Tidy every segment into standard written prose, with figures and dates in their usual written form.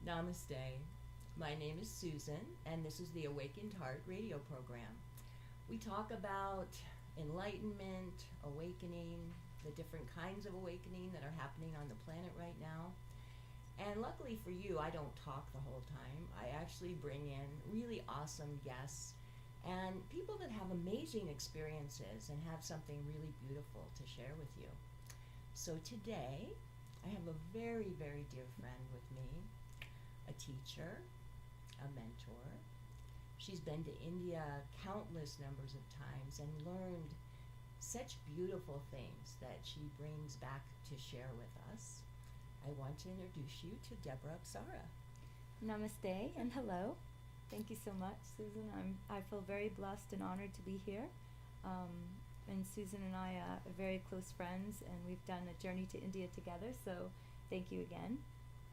Namaste. My name is Susan, and this is the Awakened Heart radio program. We talk about enlightenment, awakening, the different kinds of awakening that are happening on the planet right now. And luckily for you, I don't talk the whole time. I actually bring in really awesome guests and people that have amazing experiences and have something really beautiful to share with you. So today, I have a very, very dear friend with me, a teacher, a mentor. She's been to India countless numbers of times and learned such beautiful things that she brings back to share with us. I want to introduce you to Debra Apsara. Namaste and hello. Thank you so much, Susan. I feel very blessed and honored to be here. And Susan and I are very close friends, and we've done a journey to India together, so thank you again.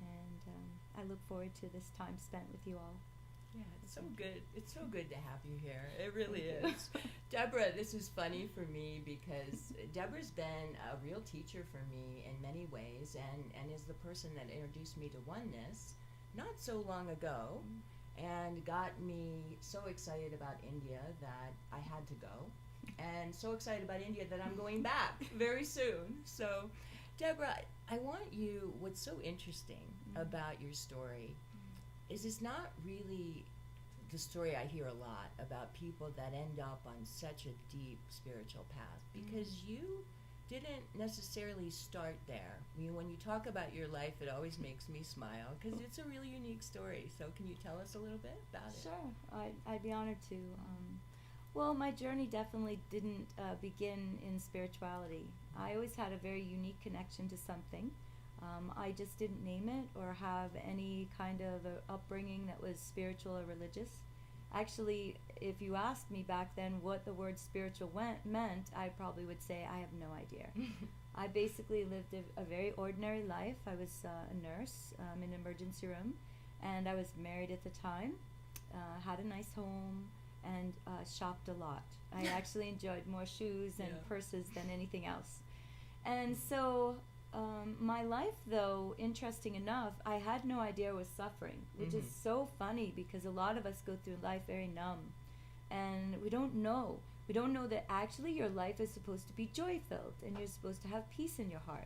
And I look forward to this time spent with you all. Yeah, it's so good. It's so good to have you here. It really is. Debra, this is funny for me because Debra's been a real teacher for me in many ways and is the person that introduced me to Oneness not so long ago and got me so excited about India that I had to go, and so excited about India that I'm going back very soon. So, Debra, I want you, what's so interesting about your story is it's not really the story I hear a lot about people that end up on such a deep spiritual path, because you didn't necessarily start there. I mean, when you talk about your life, it always makes me smile because it's a really unique story. So can you tell us a little bit about it? Sure, I'd be honored to. Well, my journey definitely didn't begin in spirituality. I always had a very unique connection to something. I just didn't name it or have any kind of upbringing that was spiritual or religious. Actually, if you asked me back then what the word spiritual meant, I probably would say I have no idea. I basically lived a very ordinary life. I was a nurse in an emergency room, and I was married at the time, had a nice home, and shopped a lot. I actually enjoyed more shoes and purses than anything else. And so my life, though, interesting enough, I had no idea I was suffering, which is so funny because a lot of us go through life very numb, and we don't know. We don't know that actually your life is supposed to be joy-filled and you're supposed to have peace in your heart.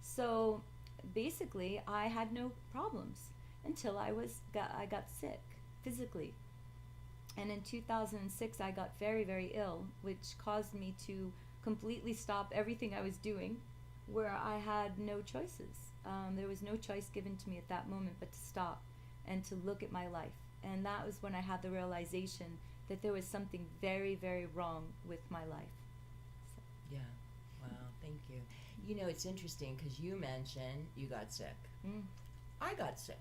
So basically, I had no problems until I got sick physically. And in 2006, I got very, very ill, which caused me to completely stop everything I was doing, where I had no choices. There was no choice given to me at that moment but to stop and to look at my life. And that was when I had the realization that there was something very, very wrong with my life. So. Yeah. Wow. Thank you. You know, it's interesting because you mentioned you got sick. I got sick.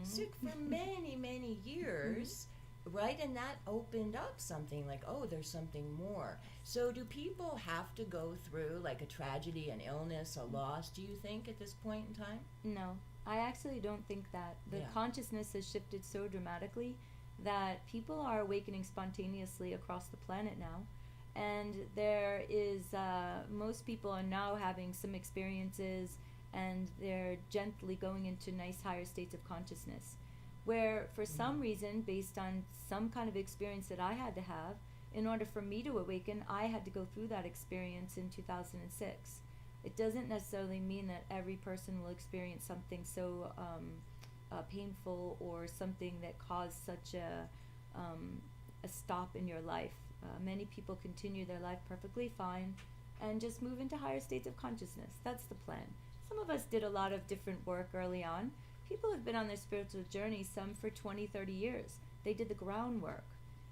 Sick for many, many years. Right, and that opened up something like, oh, there's something more. So do people have to go through like a tragedy, an illness, a loss, do you think, at this point in time? No, I actually don't think that. The consciousness has shifted so dramatically that people are awakening spontaneously across the planet now. And there is, most people are now having some experiences, and they're gently going into nice higher states of consciousness, where for some reason, based on some kind of experience that I had to have, in order for me to awaken, I had to go through that experience in 2006. It doesn't necessarily mean that every person will experience something so painful or something that caused such a stop in your life. Many people continue their life perfectly fine and just move into higher states of consciousness. That's the plan. Some of us did a lot of different work early on. People have been on their spiritual journey, some for 20, 30 years. They did the groundwork.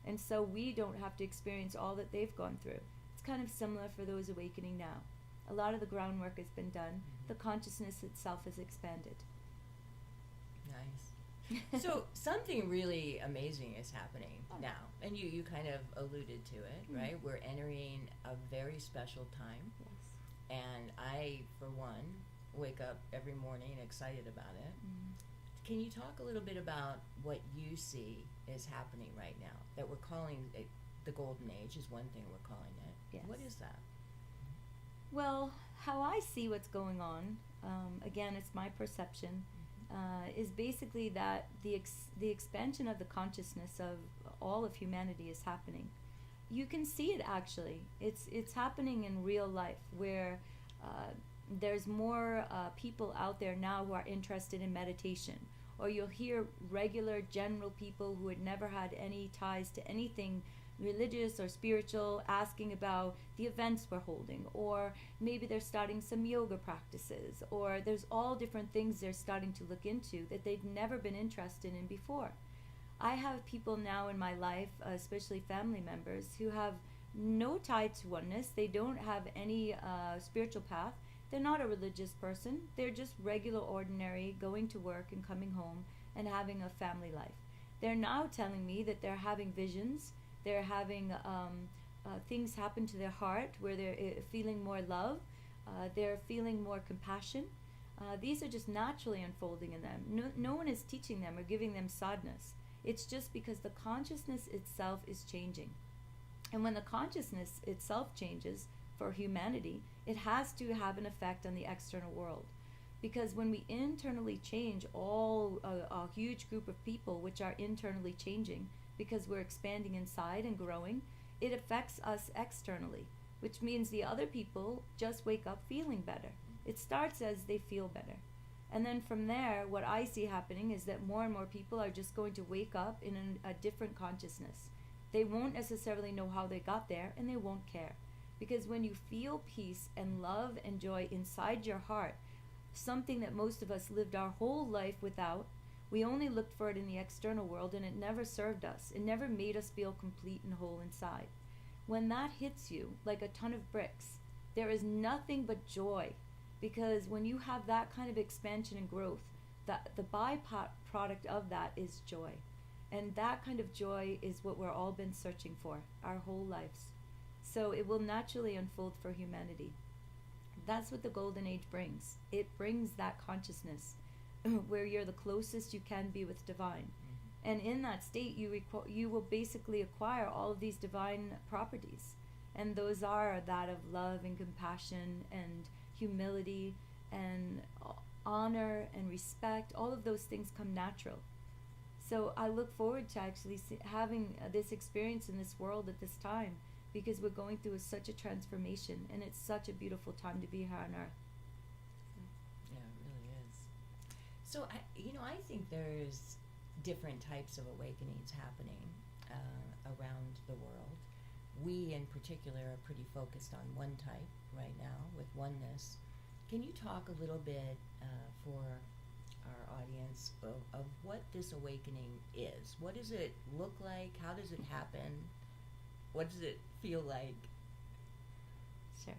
And so we don't have to experience all that they've gone through. It's kind of similar for those awakening now. A lot of the groundwork has been done. The consciousness itself has expanded. Nice. So something really amazing is happening now. And you kind of alluded to it, right? We're entering a very special time. Yes. And I, for one, wake up every morning excited about it. Can you talk a little bit about what you see is happening right now? That we're calling it the golden age is one thing we're calling it. Yes. What is that? Well, how I see what's going on, again, it's my perception. is basically that the expansion of the consciousness of all of humanity is happening. You can see it actually. It's happening in real life where there's more people out there now who are interested in meditation. Or you'll hear regular general people who had never had any ties to anything religious or spiritual asking about the events we're holding, or maybe they're starting some yoga practices, or there's all different things they're starting to look into that they've never been interested in before. I have people now in my life, especially family members, who have no tie to oneness. They don't have any spiritual path. They're not a religious person. They're just regular, ordinary, going to work and coming home and having a family life. They're now telling me that they're having visions. They're having things happen to their heart where they're feeling more love. They're feeling more compassion. These are just naturally unfolding in them. No one is teaching them or giving them sadness. It's just because the consciousness itself is changing. And when the consciousness itself changes for humanity, it has to have an effect on the external world. Because when we internally change, all a huge group of people which are internally changing, because we're expanding inside and growing, it affects us externally, which means the other people just wake up feeling better. It starts as they feel better. And then from there, what I see happening is that more and more people are just going to wake up in a different consciousness. They won't necessarily know how they got there, and they won't care. Because when you feel peace and love and joy inside your heart, something that most of us lived our whole life without, we only looked for it in the external world, and it never served us. It never made us feel complete and whole inside. When that hits you like a ton of bricks, there is nothing but joy. Because when you have that kind of expansion and growth, the byproduct of that is joy. And that kind of joy is what we're all been searching for our whole lives. So it will naturally unfold for humanity. That's what the Golden Age brings. It brings that consciousness where you're the closest you can be with divine. And in that state, you will basically acquire all of these divine properties. And those are that of love and compassion and humility and honor and respect. All of those things come natural. So I look forward to actually having this experience in this world at this time, because we're going through such a transformation, and it's such a beautiful time to be here on Earth. Yeah, it really is. So, I think there's different types of awakenings happening around the world. We, in particular, are pretty focused on one type right now with oneness. Can you talk a little bit for our audience of what this awakening is? What does it look like? How does it happen? What does it feel like? Sure.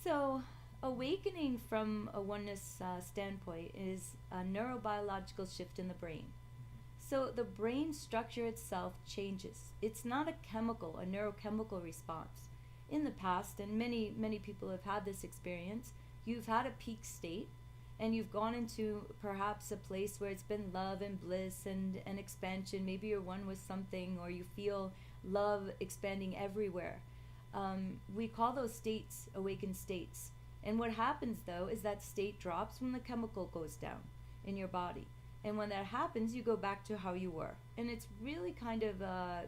So, awakening from a oneness standpoint is a neurobiological shift in the brain. So the brain structure itself changes. It's not a neurochemical response. In the past, and many, many people have had this experience, you've had a peak state, and you've gone into perhaps a place where it's been love and bliss and expansion. Maybe you're one with something, or you feel love expanding everywhere. We call those states awakened states. And what happens, though, is that state drops when the chemical goes down in your body. And when that happens, you go back to how you were. And it's really kind of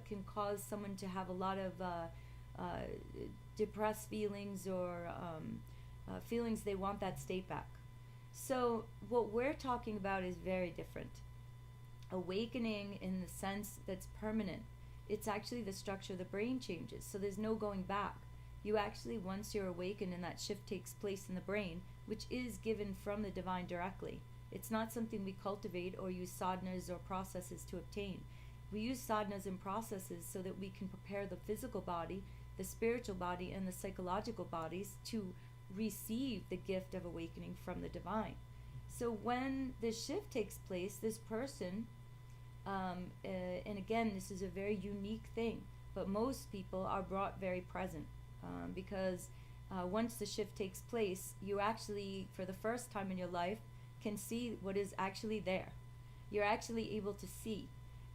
can cause someone to have a lot of depressed feelings or feelings they want that state back. So what we're talking about is very different. Awakening in the sense that's permanent. It's actually the structure of the brain changes. So there's no going back. You actually, once you're awakened and that shift takes place in the brain, which is given from the divine directly. It's not something we cultivate or use sadhanas or processes to obtain. We use sadhanas and processes so that we can prepare the physical body, the spiritual body, and the psychological bodies to receive the gift of awakening from the divine. So when this shift takes place, this person, and again, this is a very unique thing, but most people are brought very present because once the shift takes place, you actually, for the first time in your life, can see what is actually there. You're actually able to see.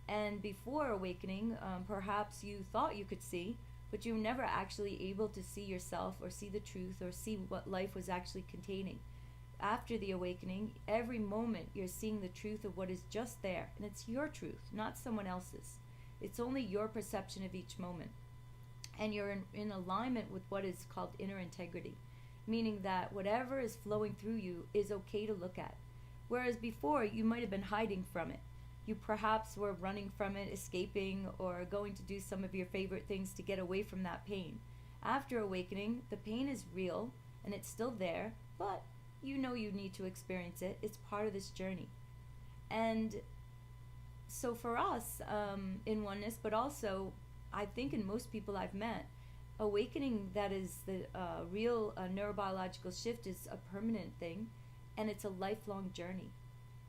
And before awakening, perhaps you thought you could see, but you were never actually able to see yourself or see the truth or see what life was actually containing. after the awakening, every moment you're seeing the truth of what is just there. And it's your truth, not someone else's. It's only your perception of each moment. And you're in alignment with what is called inner integrity, meaning that whatever is flowing through you is okay to look at. Whereas before, you might have been hiding from it. You perhaps were running from it, escaping, or going to do some of your favorite things to get away from that pain. After awakening, the pain is real, and it's still there, but you know you need to experience it. It's part of this journey. And so for us, in oneness, but also I think in most people I've met, awakening that is the real neurobiological shift is a permanent thing, and it's a lifelong journey.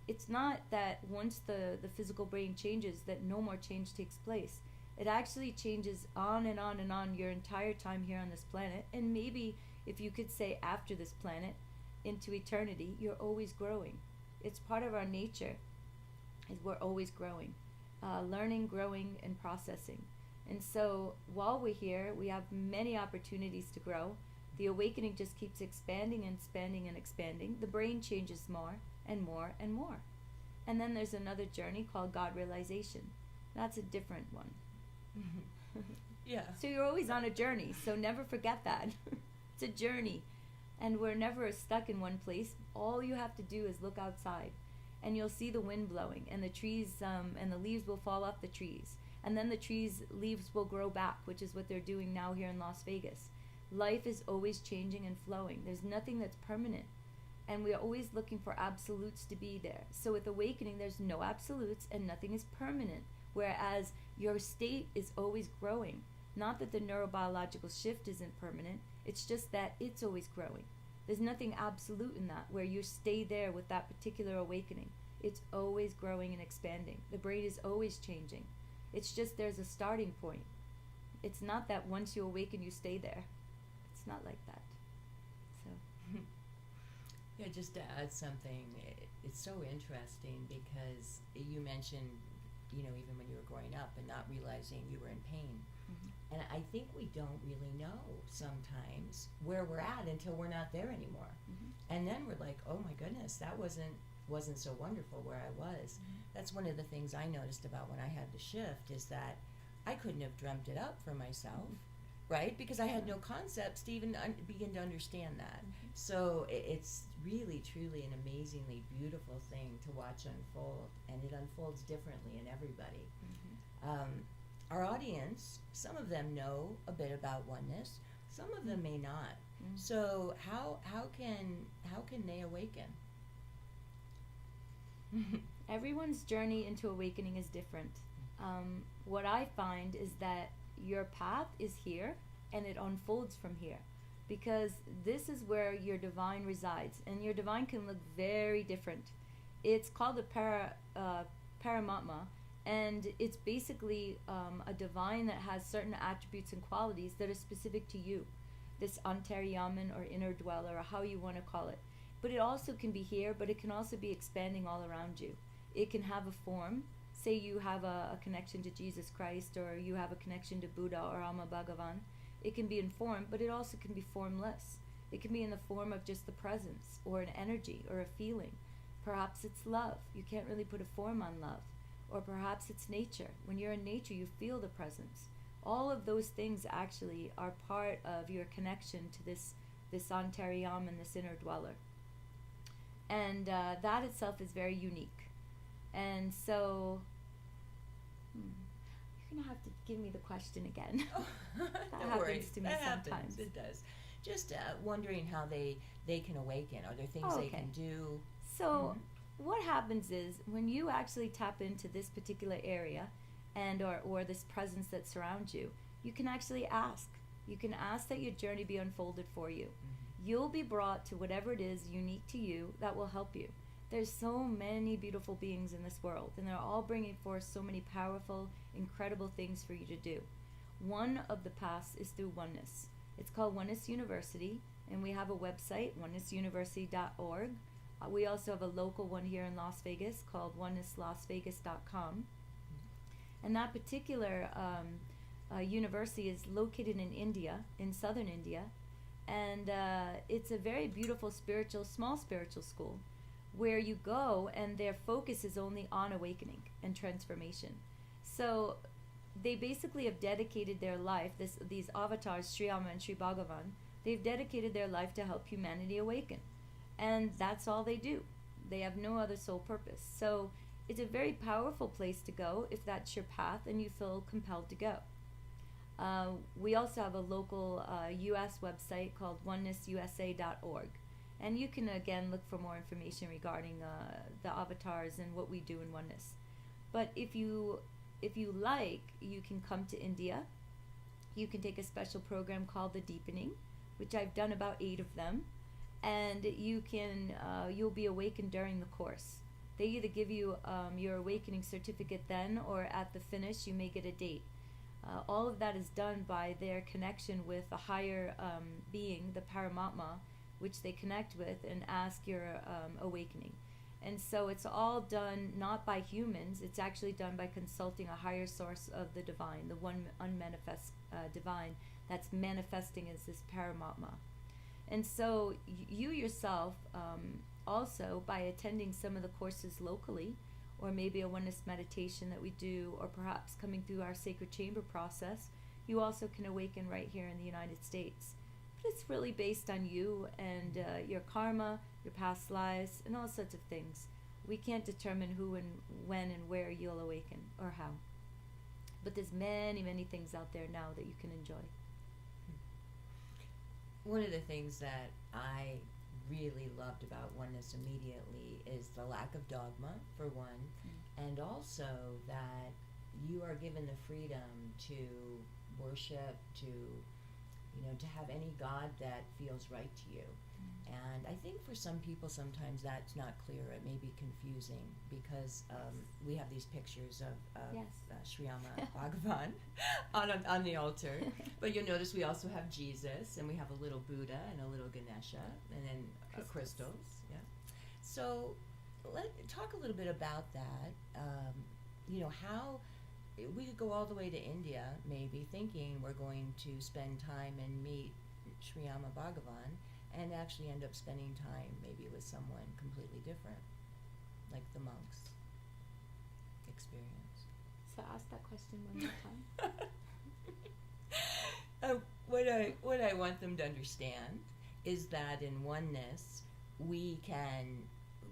It's not that once the physical brain changes that no more change takes place. It actually changes on and on and on your entire time here on this planet, and maybe, if you could say after this planet, into eternity, you're always growing. It's part of our nature, is we're always growing, learning, growing, and processing. And so while we're here, we have many opportunities to grow. The awakening just keeps expanding and expanding and expanding. The brain changes more and more and more. And then there's another journey called God realization. That's a different one. Yeah. So you're always on a journey, so never forget that. It's a journey. And we're never stuck in one place. All you have to do is look outside, and you'll see the wind blowing, and the trees and the leaves will fall off the trees. And then the trees' leaves will grow back, which is what they're doing now here in Las Vegas. Life is always changing and flowing. There's nothing that's permanent. And we're always looking for absolutes to be there. So with awakening, there's no absolutes and nothing is permanent. Whereas your state is always growing. Not that the neurobiological shift isn't permanent. It's just that it's always growing. There's nothing absolute in that, where you stay there with that particular awakening. It's always growing and expanding. The brain is always changing. It's just there's a starting point. It's not that once you awaken, you stay there. It's not like that. So. Yeah, just to add something, it's so interesting because you mentioned, even when you were growing up and not realizing you were in pain. Mm-hmm. And I think we don't really know sometimes where we're at until we're not there anymore. Mm-hmm. And then we're like, oh my goodness, that wasn't so wonderful where I was. Mm-hmm. That's one of the things I noticed about when I had the shift, is that I couldn't have dreamt it up for myself, right? Because I had no concepts to even begin to understand that. Mm-hmm. So it's really, truly an amazingly beautiful thing to watch unfold, and it unfolds differently in everybody. Mm-hmm. Our audience, some of them know a bit about oneness, some of them may not. Mm-hmm. So how can they awaken? Everyone's journey into awakening is different. What I find is that your path is here and it unfolds from here, because this is where your divine resides, and your divine can look very different. It's called a Paramatma, and it's basically a divine that has certain attributes and qualities that are specific to you, this Antaryaman or inner dweller, or how you want to call it. But it also can be here, but it can also be expanding all around you. It can have a form. Say you have a connection to Jesus Christ, or you have a connection to Buddha or Amma Bhagavan. It can be in form, but it also can be formless. It can be in the form of just the presence, or an energy, or a feeling. Perhaps it's love. You can't really put a form on love. Or perhaps it's nature. When you're in nature, you feel the presence. All of those things actually are part of your connection to this Antaryaman, this inner dweller. And that itself is very unique. And so, you're going to have to give me the question again. Oh, That don't happens worry. to me That sometimes. happens. It does. Just wondering how they can awaken. Are there things they Okay. can do? So what happens is, when you actually tap into this particular area and or this presence that surrounds you, you can actually ask. You can ask that your journey be unfolded for you. Mm-hmm. You'll be brought to whatever it is unique to you that will help you. There's so many beautiful beings in this world, and they're all bringing forth so many powerful, incredible things for you to do. One of the paths is through oneness. It's called Oneness University, and we have a website, onenessuniversity.org. We also have a local one here in Las Vegas called onenesslasvegas.com. And that particular university is located in India, in southern India, And it's a very beautiful small spiritual school where you go and their focus is only on awakening and transformation. So they basically have dedicated their life, these avatars, Sri Rama and Sri Bhagavan, they've dedicated their life to help humanity awaken. And that's all they do. They have no other sole purpose. So it's a very powerful place to go if that's your path and you feel compelled to go. We also have a local U.S. website called oneness.usa.org. And you can, again, look for more information regarding the avatars and what we do in Oneness. But if you like, you can come to India. You can take a special program called The Deepening, which I've done about 8 of them. And you'll be awakened during the course. They either give you your awakening certificate then, or at the finish you may get a date. All of that is done by their connection with a higher being, the Paramatma, which they connect with and ask your awakening. And so it's all done not by humans, it's actually done by consulting a higher source of the divine, the one unmanifest divine that's manifesting as this Paramatma. And so you yourself, also by attending some of the courses locally, or maybe a oneness meditation that we do, or perhaps coming through our sacred chamber process, you also can awaken right here in the United States. But it's really based on you and your karma, your past lives, and all sorts of things. We can't determine who and when and where you'll awaken, or how. But there's many, many things out there now that you can enjoy. One of the things that I really loved about Oneness immediately is the lack of dogma, for one, and also that you are given the freedom to worship, to have any God that feels right to you. And I think for some people sometimes that's not clear. It may be confusing because we have these pictures of Yes. Sri Rama Bhagavan on the altar. But you'll notice we also have Jesus, and we have a little Buddha and a little Ganesha, and then crystals. Yeah. So let's talk a little bit about that. How we could go all the way to India, maybe thinking we're going to spend time and meet Sri Rama Bhagavan, and actually end up spending time maybe with someone completely different, like the monks' experience. So ask that question one more time. What I want them to understand is that in Oneness, we can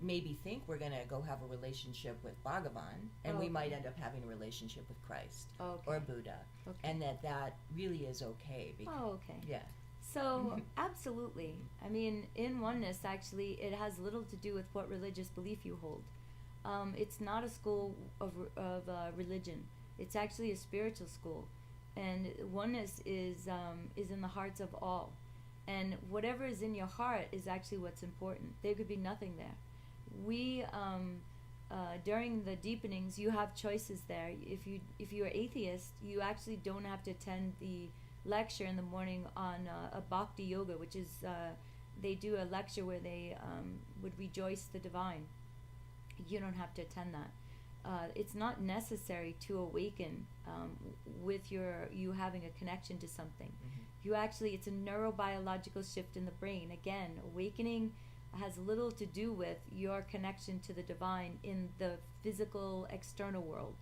maybe think we're going to go have a relationship with Bhagavan, and we might end up having a relationship with Christ or Buddha, and that really is okay. Because, yeah. So, absolutely. I mean, in Oneness, actually, it has little to do with what religious belief you hold. It's not a school of religion. It's actually a spiritual school. And Oneness is in the hearts of all. And whatever is in your heart is actually what's important. There could be nothing there. We, during the deepenings, you have choices there. If you're atheist, you actually don't have to attend the lecture in the morning on a bhakti yoga, which is they do a lecture where they would rejoice the divine. You don't have to attend that. It's not necessary to awaken with you having a connection to something. You actually, it's a neurobiological shift in the brain. Again, awakening has little to do with your connection to the divine in the physical external world.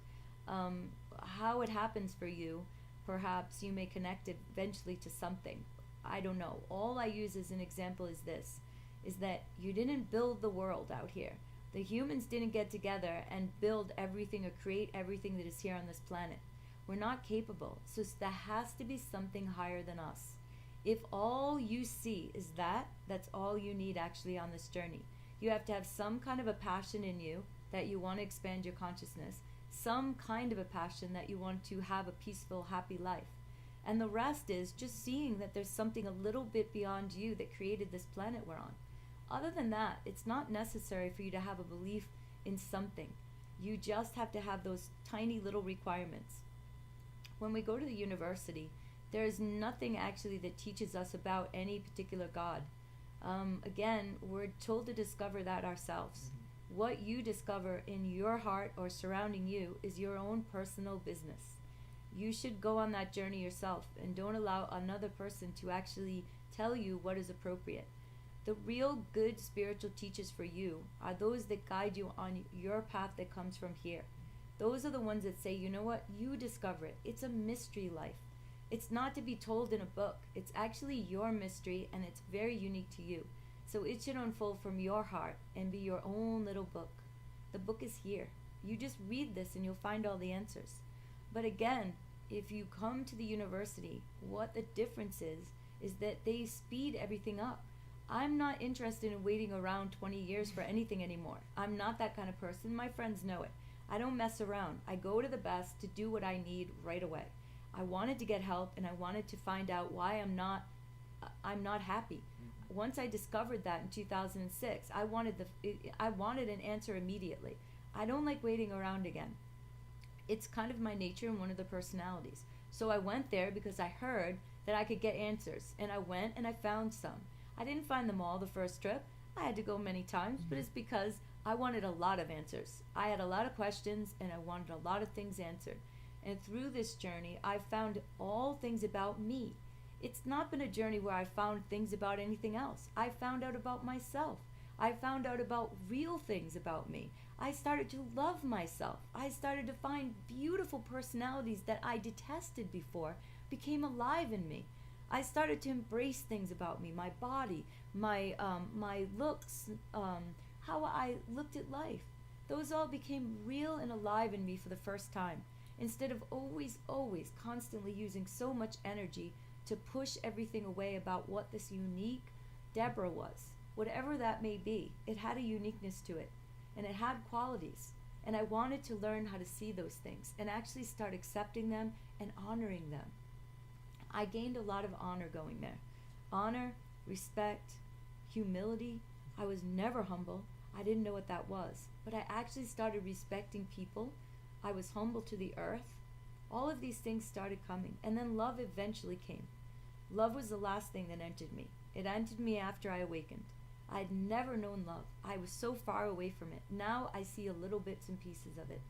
How it happens for you, perhaps you may connect it eventually to something. I don't know. All I use as an example is this, is that you didn't build the world out here. The humans didn't get together and build everything or create everything that is here on this planet. We're not capable. So there has to be something higher than us. If all you see is that's all you need actually on this journey. You have to have some kind of a passion in you that you want to expand your consciousness, some kind of a passion that you want to have a peaceful, happy life. And the rest is just seeing that there's something a little bit beyond you that created this planet we're on. Other than that, it's not necessary for you to have a belief in something. You just have to have those tiny little requirements. When we go to the university, there is nothing actually that teaches us about any particular God. Again, we're told to discover that ourselves. What you discover in your heart or surrounding you is your own personal business. You should go on that journey yourself and don't allow another person to actually tell you what is appropriate. The real good spiritual teachers for you are those that guide you on your path that comes from here. Those are the ones that say, you know what, you discover it. It's a mystery life. It's not to be told in a book. It's actually your mystery, and it's very unique to you. So it should unfold from your heart and be your own little book. The book is here. You just read this and you'll find all the answers. But again, if you come to the university, what the difference is that they speed everything up. I'm not interested in waiting around 20 years for anything anymore. I'm not that kind of person. My friends know it. I don't mess around. I go to the best to do what I need right away. I wanted to get help, and I wanted to find out why I'm not happy. Once I discovered that in 2006, I wanted an answer immediately. I don't like waiting around again. It's kind of my nature and one of the personalities. So I went there because I heard that I could get answers, and I went and I found some. I didn't find them all the first trip. I had to go many times, but it's because I wanted a lot of answers. I had a lot of questions, and I wanted a lot of things answered. And through this journey, I found all things about me. It's not been a journey where I found things about anything else. I found out about myself. I found out about real things about me. I started to love myself. I started to find beautiful personalities that I detested before became alive in me. I started to embrace things about me, my body, my looks, how I looked at life. Those all became real and alive in me for the first time. Instead of always constantly using so much energy to push everything away about what this unique Debra was. Whatever that may be, it had a uniqueness to it, and it had qualities. And I wanted to learn how to see those things and actually start accepting them and honoring them. I gained a lot of honor going there. Honor, respect, humility. I was never humble. I didn't know what that was. But I actually started respecting people. I was humble to the earth. All of these things started coming. And then love eventually came. Love was the last thing that entered me. It entered me after I awakened. I had never known love. I was so far away from it. Now I see a little bits and pieces of it.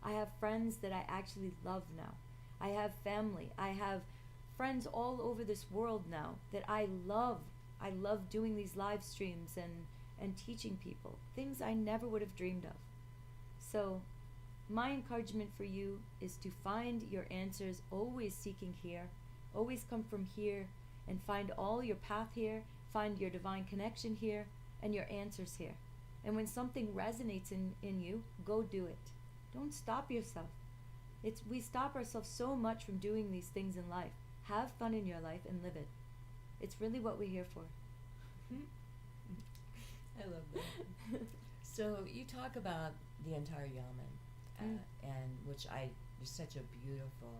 I have friends that I actually love now. I have family. I have friends all over this world now that I love. I love doing these live streams and teaching people. Things I never would have dreamed of. So my encouragement for you is to find your answers, always seeking here. Always come from here and find all your path here, find your divine connection here, and your answers here. And when something resonates in you, go do it. Don't stop yourself. We stop ourselves so much from doing these things in life. Have fun in your life and live it. It's really what we're here for. I love that. So you talk about the entire Yamen, and which is such a beautiful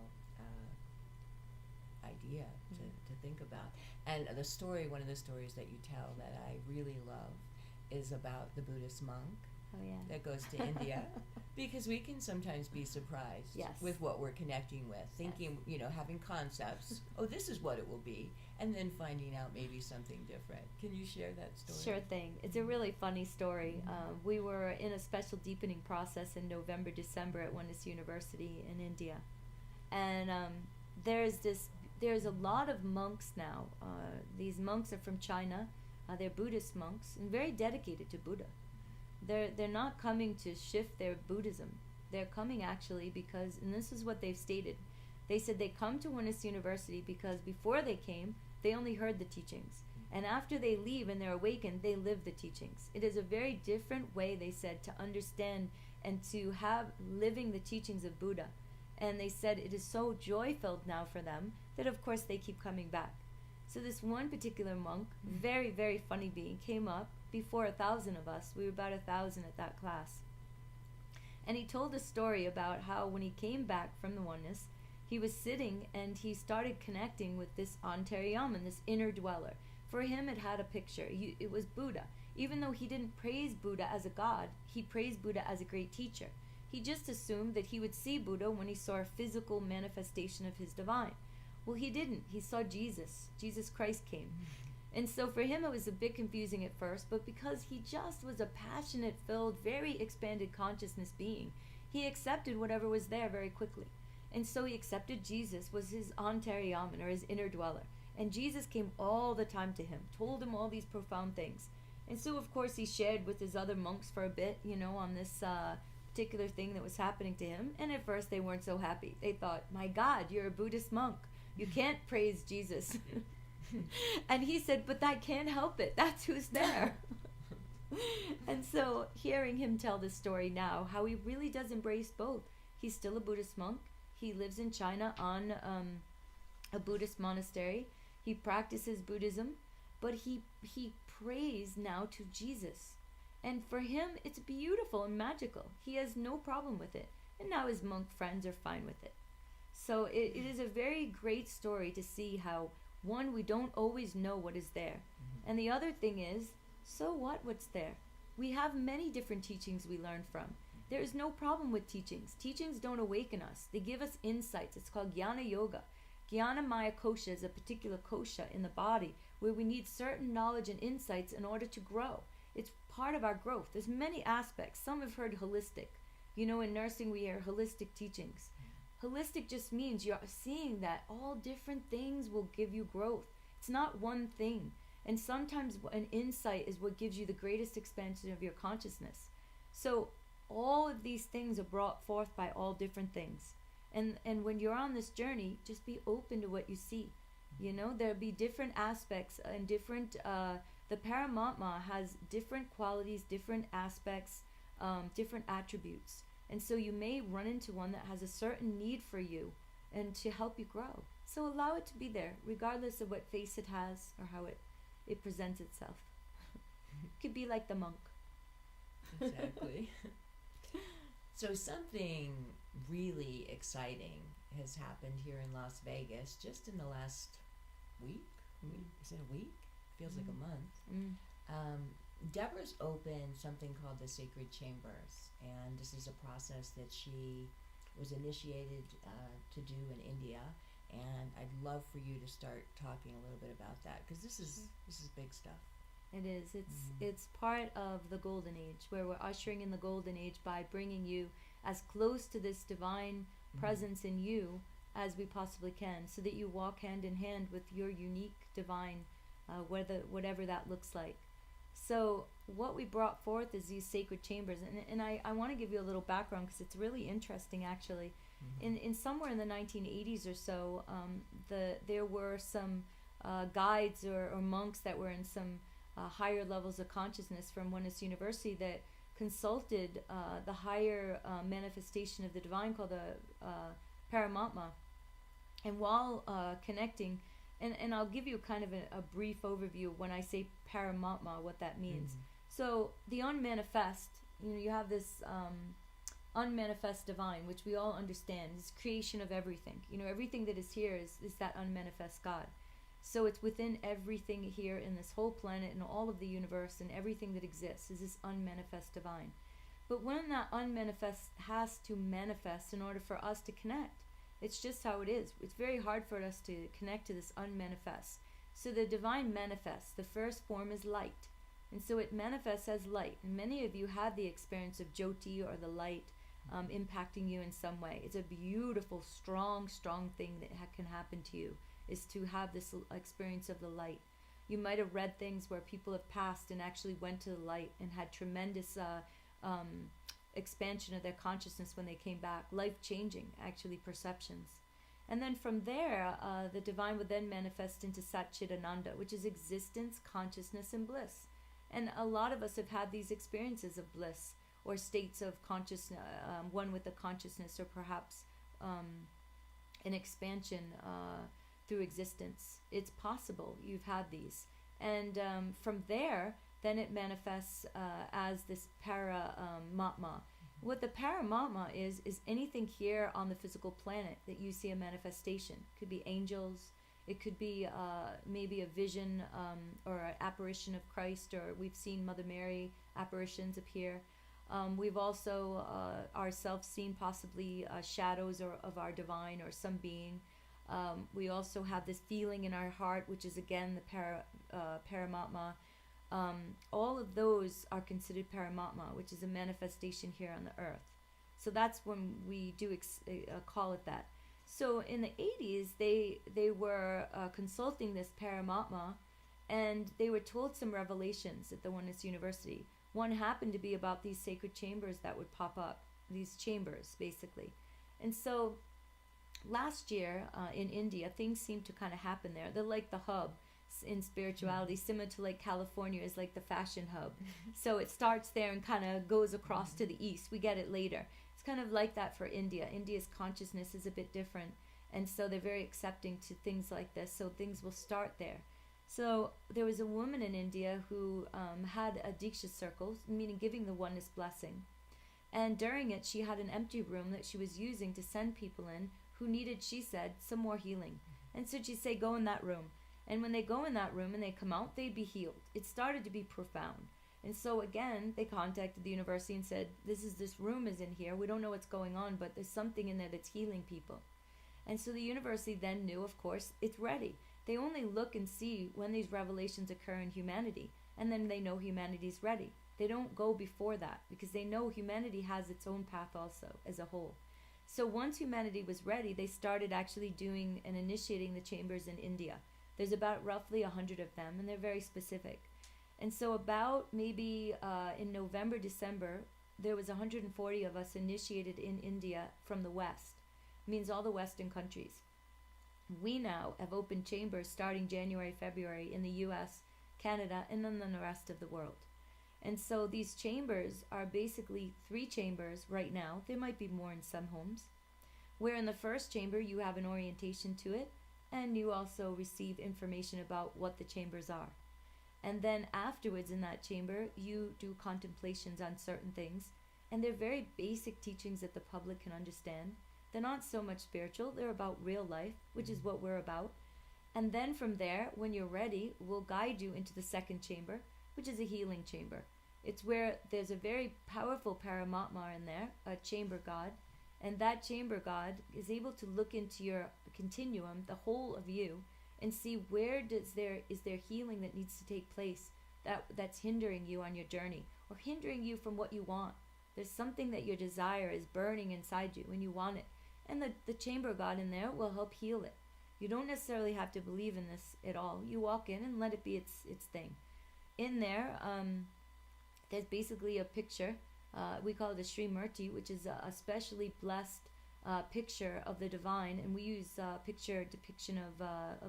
idea to think about. And the story, one of the stories that you tell that I really love is about the Buddhist monk that goes to India, because we can sometimes be surprised with what we're connecting with, thinking, having concepts, oh, this is what it will be, and then finding out maybe something different. Can you share that story? Sure thing. It's a really funny story. We were in a special deepening process in November, December at Oneness University in India. And there's a lot of monks now. These monks are from China. They're Buddhist monks and very dedicated to Buddha. They're not coming to shift their Buddhism. They're coming actually because, and this is what they've stated, they said they come to Oneness University because before they came, they only heard the teachings. And after they leave and they're awakened, they live the teachings. It is a very different way, they said, to understand and to have living the teachings of Buddha. And they said it is so joy-filled now for them that of course they keep coming back. So this one particular monk, very, very funny being, came up before 1,000 of us. We were about 1,000 at that class. And he told a story about how when he came back from the Oneness, he was sitting and he started connecting with this Antaryaman, this inner dweller. For him it had a picture. It was Buddha. Even though he didn't praise Buddha as a god, he praised Buddha as a great teacher. He just assumed that he would see Buddha when he saw a physical manifestation of his divine. Well, he didn't. He saw Jesus. Jesus Christ came. And so for him it was a bit confusing at first, but because he just was a passionate, filled, very expanded consciousness being, he accepted whatever was there very quickly. And so he accepted Jesus was his Antaryaman, or his inner dweller. And Jesus came all the time to him, told him all these profound things. And so, of course, he shared with his other monks for a bit, on this particular thing that was happening to him. And at first, they weren't so happy. They thought, my God, you're a Buddhist monk. You can't praise Jesus. And he said, but I can't help it. That's who's there. And so, hearing him tell this story now, how he really does embrace both. He's still a Buddhist monk. He lives in China on a Buddhist monastery. He practices Buddhism, but he prays now to Jesus. And for him, it's beautiful and magical. He has no problem with it. And now his monk friends are fine with it. So it is a very great story to see how, one, we don't always know what is there. Mm-hmm. And the other thing is, so what's there? We have many different teachings we learn from. There is no problem with teachings. Teachings don't awaken us. They give us insights. It's called Jnana Yoga. Jnana Maya Kosha is a particular kosha in the body where we need certain knowledge and insights in order to grow. It's part of our growth. There's many aspects. Some have heard holistic. In nursing we hear holistic teachings. Holistic just means you're seeing that all different things will give you growth. It's not one thing. And sometimes an insight is what gives you the greatest expansion of your consciousness. So all of these things are brought forth by all different things. And when you're on this journey, just be open to what you see. There'll be different aspects and different, the Paramatma has different qualities, different aspects, different attributes. And so you may run into one that has a certain need for you and to help you grow. So allow it to be there, regardless of what face it has or how it presents itself. It could be like the monk. Exactly. So something really exciting has happened here in Las Vegas just in the last week. Is it a week? Feels like a month. Debra's opened something called the Sacred Chambers, and this is a process that she was initiated to do in India. And I'd love for you to start talking a little bit about that, because this is big stuff. It is. It's part of the golden age, where we're ushering in the golden age by bringing you as close to this divine presence in you as we possibly can, so that you walk hand in hand with your unique divine, whatever that looks like. So what we brought forth is these sacred chambers, and I want to give you a little background because it's really interesting actually. In somewhere in the 1980s or so, there were some guides or monks that were in some higher levels of consciousness from Oneness University that consulted the higher manifestation of the divine called the Paramatma. And while connecting, and I'll give you kind of a brief overview when I say Paramatma, what that means. So the unmanifest, you have this unmanifest divine, which we all understand is creation of everything. Everything that is here is that unmanifest God. So it's within everything here in this whole planet and all of the universe, and everything that exists is this unmanifest divine. But when that unmanifest has to manifest in order for us to connect, it's just how it is. It's very hard for us to connect to this unmanifest. So the divine manifests. The first form is light. And so it manifests as light. And many of you had the experience of Jyoti, or the light, impacting you in some way. It's a beautiful, strong thing that can happen to you, is to have this experience of the light. You might have read things where people have passed and actually went to the light and had tremendous expansion of their consciousness when they came back, life-changing, actually, perceptions. And then from there, the divine would then manifest into Satchidananda, which is existence, consciousness, and bliss. And a lot of us have had these experiences of bliss, or states of consciousness, one with the consciousness, or perhaps an expansion through existence. It's possible you've had these. And from there, then it manifests as this Paramatma. What the Paramatma is anything here on the physical planet that you see a manifestation. It could be angels, it could be maybe a vision or an apparition of Christ, or we've seen Mother Mary apparitions appear. We've also ourselves seen possibly shadows of our divine or some being. We also have this feeling in our heart, which is again the Paramatma. All of those are considered Paramatma, which is a manifestation here on the earth. So that's when we do call it that. So in the 80s, they were consulting this Paramatma, and they were told some revelations at the Oneness University. One happened to be about these sacred chambers that would pop up, these chambers, basically. And so last year in India, things seem to kind of happen there. They're like the hub in spirituality, similar to like California is like the fashion hub. So it starts there and kind of goes across to the east. We get it later. It's kind of like that for India. India's consciousness is a bit different, and so they're very accepting to things like this. So things will start there. So there was a woman in India who had a Diksha circle, meaning giving the oneness blessing. And during it, she had an empty room that she was using to send people in who needed, she said, some more healing. And so she'd say, go in that room. And when they go in that room and they come out, they'd be healed. It started to be profound. And so again, they contacted the university and said, this room is in here. We don't know what's going on, but there's something in there that's healing people. And so the university then knew, of course, it's ready. They only look and see when these revelations occur in humanity, and then they know humanity's ready. They don't go before that, because they know humanity has its own path also, as a whole. So once humanity was ready, they started actually doing and initiating the chambers in India. There's about roughly 100 of them, and they're very specific. And so about maybe in November, December, there was 140 of us initiated in India from the West. It means all the Western countries. We now have opened chambers starting January, February in the US, Canada, and then the rest of the world. And so these chambers are basically 3 chambers right now. There might be more in some homes. Where in the first chamber you have an orientation to it, and you also receive information about what the chambers are. And then afterwards in that chamber, you do contemplations on certain things. And they're very basic teachings that the public can understand. They're not so much spiritual, they're about real life, which is what we're about. And then from there, when you're ready, we'll guide you into the second chamber, which is a healing chamber. It's where there's a very powerful Paramatma in there, a chamber god, and that chamber god is able to look into your continuum, the whole of you, and see where is there healing that needs to take place that's hindering you on your journey, or hindering you from what you want. There's something that your desire is burning inside you and you want it. And the chamber god in there will help heal it. You don't necessarily have to believe in this at all. You walk in and let it be its thing. In there, there's basically a picture. We call it a Sri Murti, which is a specially blessed picture of the divine. And we use depiction of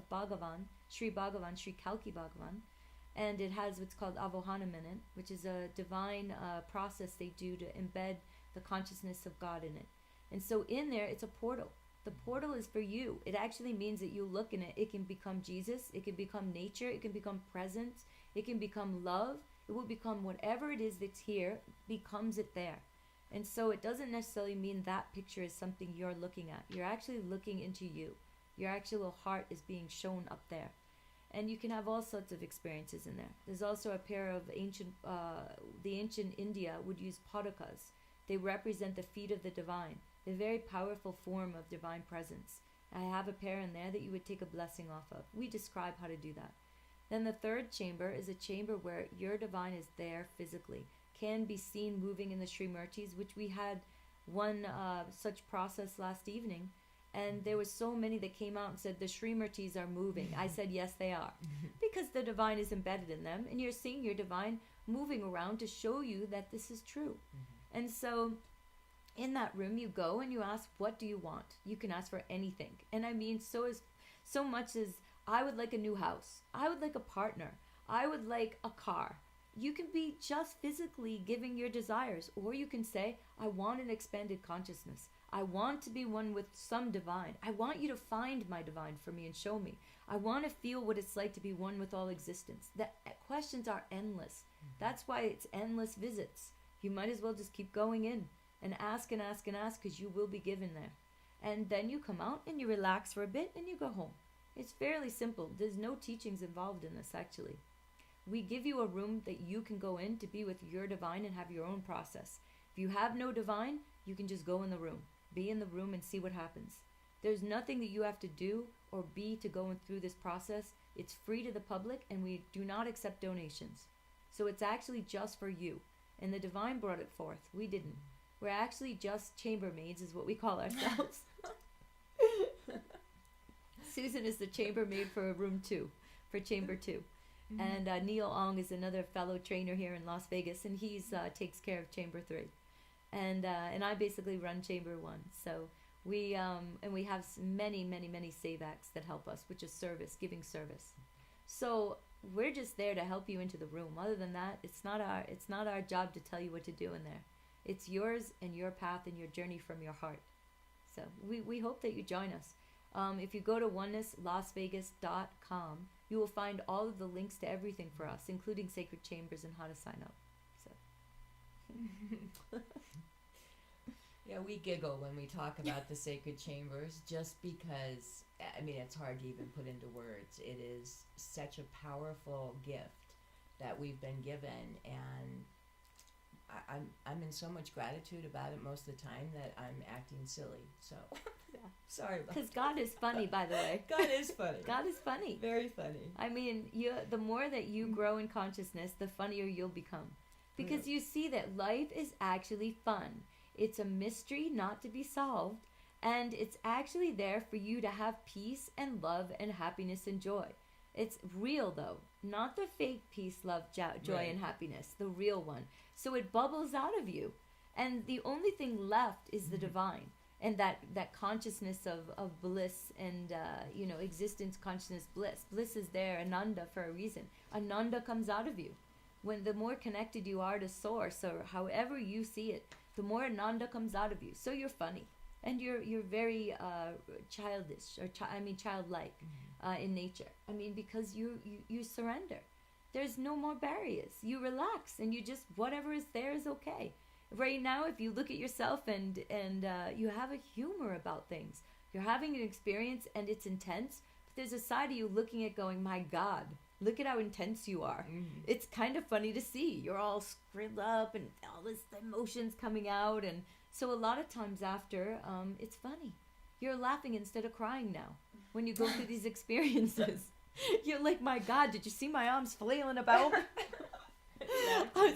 Bhagavan, Sri Kalki Bhagavan. And it has what's called Avohanam in it, which is a divine process they do to embed the consciousness of God in it. And so in there, it's a portal. The portal is for you. It actually means that you look in it. It can become Jesus. It can become nature. It can become presence. It can become love. It will become whatever it is that's here, becomes it there. And so it doesn't necessarily mean that picture is something you're looking at. You're actually looking into you. Your actual heart is being shown up there. And you can have all sorts of experiences in there. There's also a pair of the ancient India would use padakas. They represent the feet of the divine, the very powerful form of divine presence. I have a pair in there that you would take a blessing off of. We describe how to do that. Then the third chamber is a chamber where your divine is there physically, can be seen moving in the Sri Murtis, which we had one such process last evening. And there were so many that came out and said, the Sri Murtis are moving. I said, yes, they are. Because the divine is embedded in them. And you're seeing your divine moving around to show you that this is true. And so in that room, you go and you ask, what do you want? You can ask for anything. And I mean, so much as, I would like a new house. I would like a partner. I would like a car. You can be just physically giving your desires. Or you can say, I want an expanded consciousness. I want to be one with some divine. I want you to find my divine for me and show me. I want to feel what it's like to be one with all existence. The questions are endless. That's why it's endless visits. You might as well just keep going in and ask and ask and ask, because you will be given there. And then you come out and you relax for a bit and you go home. It's fairly simple. There's no teachings involved in this, actually. We give you a room that you can go in to be with your divine and have your own process. If you have no divine, you can just go in the room. Be in the room and see what happens. There's nothing that you have to do or be to go through this process. It's free to the public, and we do not accept donations. So it's actually just for you. And the divine brought it forth. We didn't. We're actually just chambermaids is what we call ourselves. Susan is the chambermaid for room 2, for chamber 2. And Neil Ong is another fellow trainer here in Las Vegas, and he's takes care of chamber 3. And I basically run chamber 1. So we have many SAVACs that help us, which is service, giving service. So we're just there to help you into the room. Other than that, it's not our job to tell you what to do in there. It's yours and your path and your journey from your heart. So we hope that you join us. If you go to onenesslasvegas.com, you will find all of the links to everything for us, including sacred chambers and how to sign up. So. Yeah, we giggle when we talk about the sacred chambers, just because, I mean, it's hard to even put into words. It is such a powerful gift that we've been given, and I'm in so much gratitude about it most of the time that I'm acting silly. So, Yeah. Sorry about Because God is funny, by the way. God is funny. God is funny. Very funny. I mean, the more that you grow in consciousness, the funnier you'll become. Because you see that life is actually fun. It's a mystery not to be solved, and it's actually there for you to have peace and love and happiness and joy. It's real, though, not the fake peace, love, joy, and happiness, the real one. So it bubbles out of you, and the only thing left is the divine, and that consciousness of bliss and existence, consciousness, bliss. Bliss is there, Ananda, for a reason. Ananda comes out of you. When the more connected you are to Source, or however you see it, the more Ananda comes out of you. So you're funny, and you're very childish, or childlike in nature. I mean, because you surrender. There's no more barriers. You relax, and you just, whatever is there is okay. Right now, if you look at yourself and you have a humor about things, you're having an experience and it's intense, but there's a side of you looking at going, my God, look at how intense you are. It's kind of funny to see. You're all screwed up and all this emotions coming out. And so a lot of times after, it's funny. You're laughing instead of crying now when you go through these experiences. You're like, my God, did you see my arms flailing about?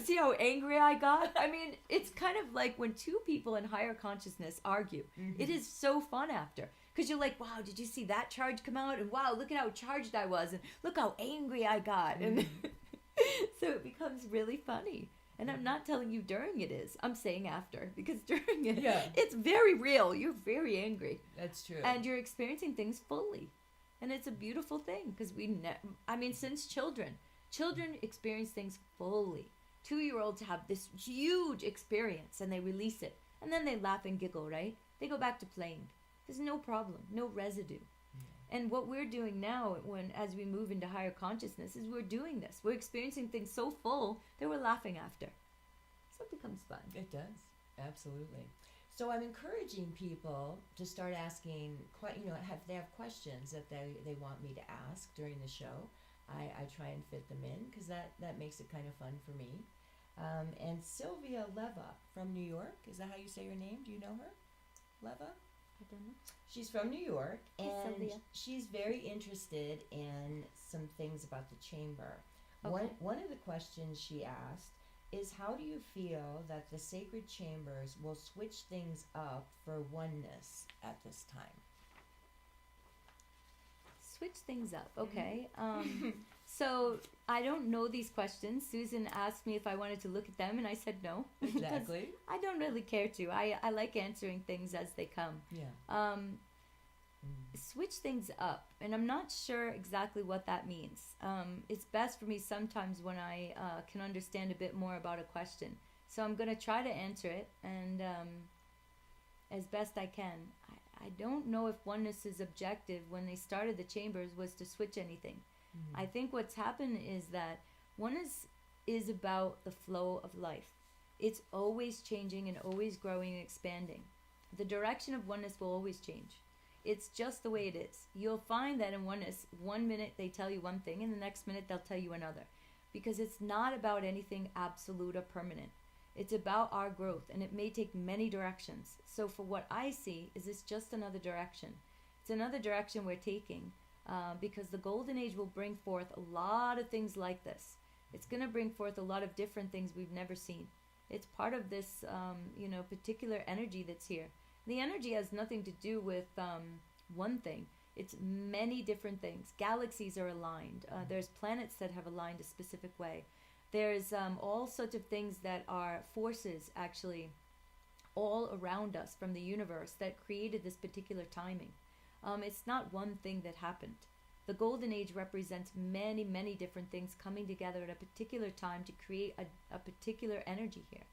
See how angry I got? I mean, it's kind of like when two people in higher consciousness argue. It is so fun after. Because you're like, wow, did you see that charge come out? And wow, look at how charged I was. And look how angry I got. And so it becomes really funny. And I'm not telling you during it is. I'm saying after. Because during it, it's very real. You're very angry. That's true. And you're experiencing things fully. And it's a beautiful thing. Because since children experience things fully. 2-year-olds have this huge experience and they release it. And then they laugh and giggle, right? They go back to playing. There's no problem, no residue. And what we're doing now, as we move into higher consciousness, is we're doing this. We're experiencing things so full that we're laughing after. So it becomes fun. It does, absolutely. So I'm encouraging people to start asking, if they have questions that they want me to ask during the show. I try and fit them in because that makes it kind of fun for me. And Sylvia Leva from New York, is that how you say your name? Do you know her? Leva? I don't know. She's from New York, and Sylvia. She's very interested in some things about the chamber. Okay. One of the questions she asked is, how do you feel that the sacred chambers will switch things up for oneness at this time? Switch things up, okay. So I don't know these questions. Susan asked me if I wanted to look at them, and I said no. Exactly. I don't really care to. I like answering things as they come. Yeah. Switch things up, and I'm not sure exactly what that means. It's best for me sometimes when I can understand a bit more about a question. So I'm going to try to answer it, and as best I can. I don't know if oneness's objective when they started the chambers was to switch anything. I think what's happened is that oneness is about the flow of life. It's always changing and always growing and expanding. The direction of oneness will always change. It's just the way it is. You'll find that in oneness, 1 minute they tell you one thing and the next minute they'll tell you another. Because it's not about anything absolute or permanent. It's about our growth, and it may take many directions. So for what I see, is it's just another direction. It's another direction we're taking, because the golden age will bring forth a lot of things like this. It's going to bring forth a lot of different things we've never seen. It's part of this, particular energy that's here. The energy has nothing to do with one thing. It's many different things. Galaxies are aligned. There's planets that have aligned a specific way. There's all sorts of things that are forces, actually, all around us from the universe that created this particular timing. It's not one thing that happened. The Golden Age represents many, many different things coming together at a particular time to create a particular energy here.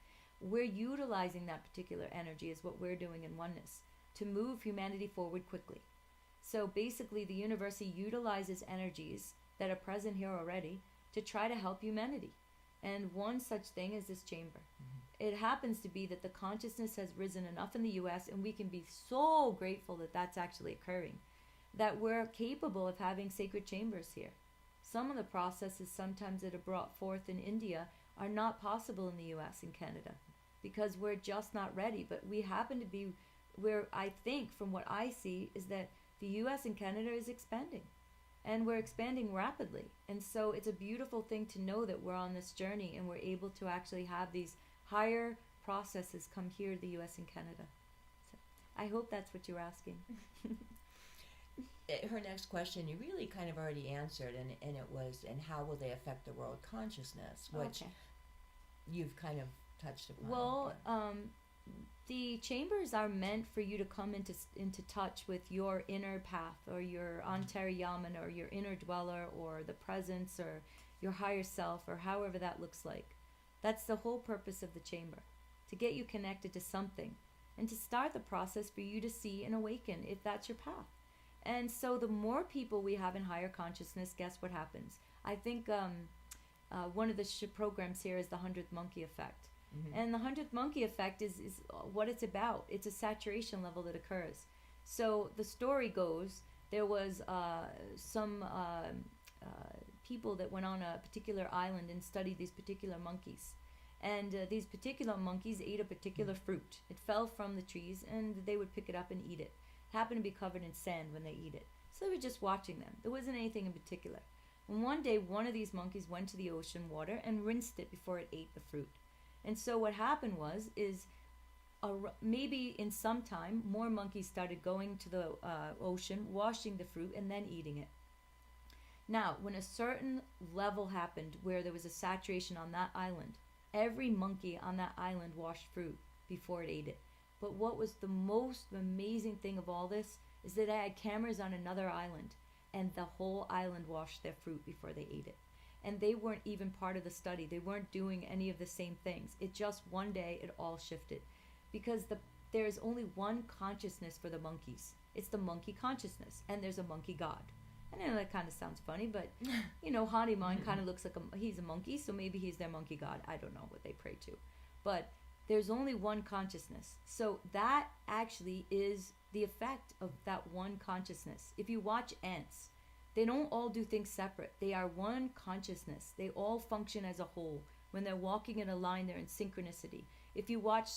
We're utilizing that particular energy is what we're doing in Oneness to move humanity forward quickly. So basically, the universe utilizes energies that are present here already to try to help humanity. And one such thing is this chamber. It happens to be that the consciousness has risen enough in the U.S., and we can be so grateful that that's actually occurring, that we're capable of having sacred chambers here. Some of the processes sometimes that are brought forth in India are not possible in the U.S. and Canada because we're just not ready. But we happen to be where, I think, from what I see, is that the U.S. and Canada is expanding. And we're expanding rapidly. And so it's a beautiful thing to know that we're on this journey and we're able to actually have these higher processes come here to the U.S. and Canada. So I hope that's what you're asking. Her next question you really kind of already answered, and it was, and how will they affect the world consciousness, which you've kind of touched upon. Well, the chambers are meant for you to come into touch with your inner path, or your Antaryaman, or your inner dweller, or the presence, or your higher self, or however that looks like. That's the whole purpose of the chamber, to get you connected to something, and to start the process for you to see and awaken if that's your path. And so the more people we have in higher consciousness, guess what happens? I think one of the programs here is the 100th monkey effect. And the 100th monkey effect is what it's about. It's a saturation level that occurs. So the story goes, there was some people that went on a particular island and studied these particular monkeys. And these particular monkeys ate a particular fruit. It fell from the trees, and they would pick it up and eat it. It happened to be covered in sand when they eat it. So they were just watching them. There wasn't anything in particular. And one day, one of these monkeys went to the ocean water and rinsed it before it ate the fruit. And so what happened is maybe in some time, more monkeys started going to the ocean, washing the fruit, and then eating it. Now, when a certain level happened where there was a saturation on that island, every monkey on that island washed fruit before it ate it. But what was the most amazing thing of all this is that I had cameras on another island, and the whole island washed their fruit before they ate it. And they weren't even part of the study. They weren't doing any of the same things. It just one day it all shifted. Because there is only one consciousness for the monkeys. It's the monkey consciousness. And there's a monkey god. I know that kind of sounds funny, but, Hanuman kind of looks like he's a monkey, so maybe he's their monkey god. I don't know what they pray to. But there's only one consciousness. So that actually is the effect of that one consciousness. If you watch ants, they don't all do things separate. They are one consciousness. They all function as a whole. When they're walking in a line, they're in synchronicity. If you watch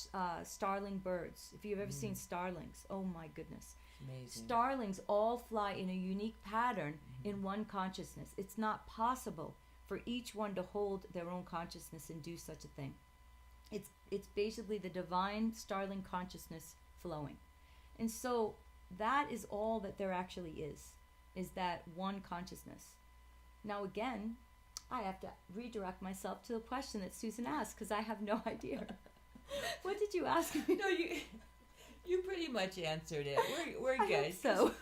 starling birds, if you've ever seen starlings, oh my goodness. Amazing. Starlings all fly in a unique pattern in one consciousness. It's not possible for each one to hold their own consciousness and do such a thing. It's basically the divine starling consciousness flowing. And so that is all that there actually is that one consciousness. Now again, I have to redirect myself to the question that Susan asked, because I have no idea. What did you ask me? No, you pretty much answered it. We're good. I hope so.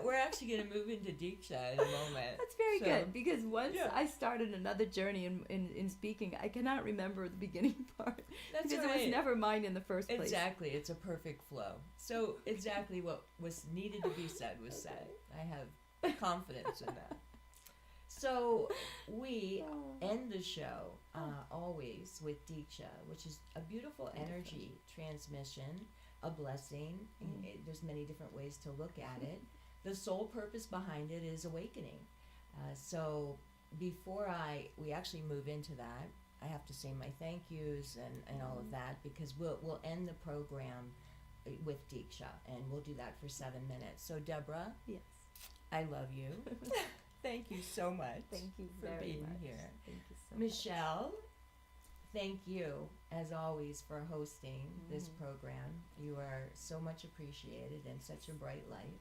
We're actually going to move into Diksha in a moment. That's very good, because once I started another journey in speaking, I cannot remember the beginning part. That's because right. It was never mine in the first place. Exactly. It's a perfect flow. So exactly what was needed to be said was said. I have confidence in that. So we end the show always with Diksha, which is a beautiful energy transmission, a blessing. There's many different ways to look at it. The sole purpose behind it is awakening. So before we actually move into that, I have to say my thank yous and all of that, because we'll end the program with Diksha, and we'll do that for 7 minutes. So Debra, yes, I love you. Thank you so much. Thank you for very being much. here. Thank you so Michelle, thank you as always for hosting this program. You are so much appreciated and such a bright light.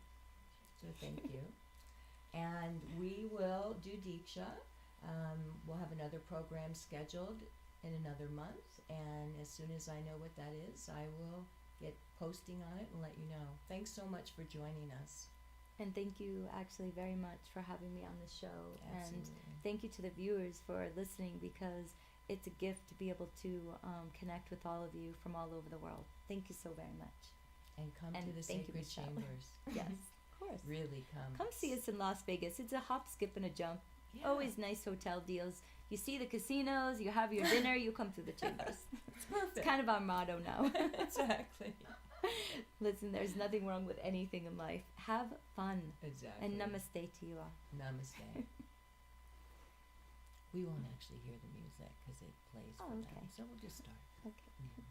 So thank you. And we will do Deeksha. We'll have another program scheduled in another month, and as soon as I know what that is, I will get posting on it and let you know. Thanks so much for joining us. And thank you actually very much for having me on the show. Absolutely. And thank you to the viewers for listening, because it's a gift to be able to connect with all of you from all over the world. Thank you so very much. And come And to the thank you, Sacred Michelle. Chambers. Yes, of course. Really come. Come see us in Las Vegas. It's a hop, skip, and a jump. Yeah. Always nice hotel deals. You see the casinos, you have your dinner, you come to the chambers. It's perfect. It's kind of our motto now. Exactly. Listen, there's nothing wrong with anything in life. Have fun. Exactly. And namaste to you all. Namaste. We won't actually hear the music because it plays for Oh, them. okay. So we'll just start. Okay.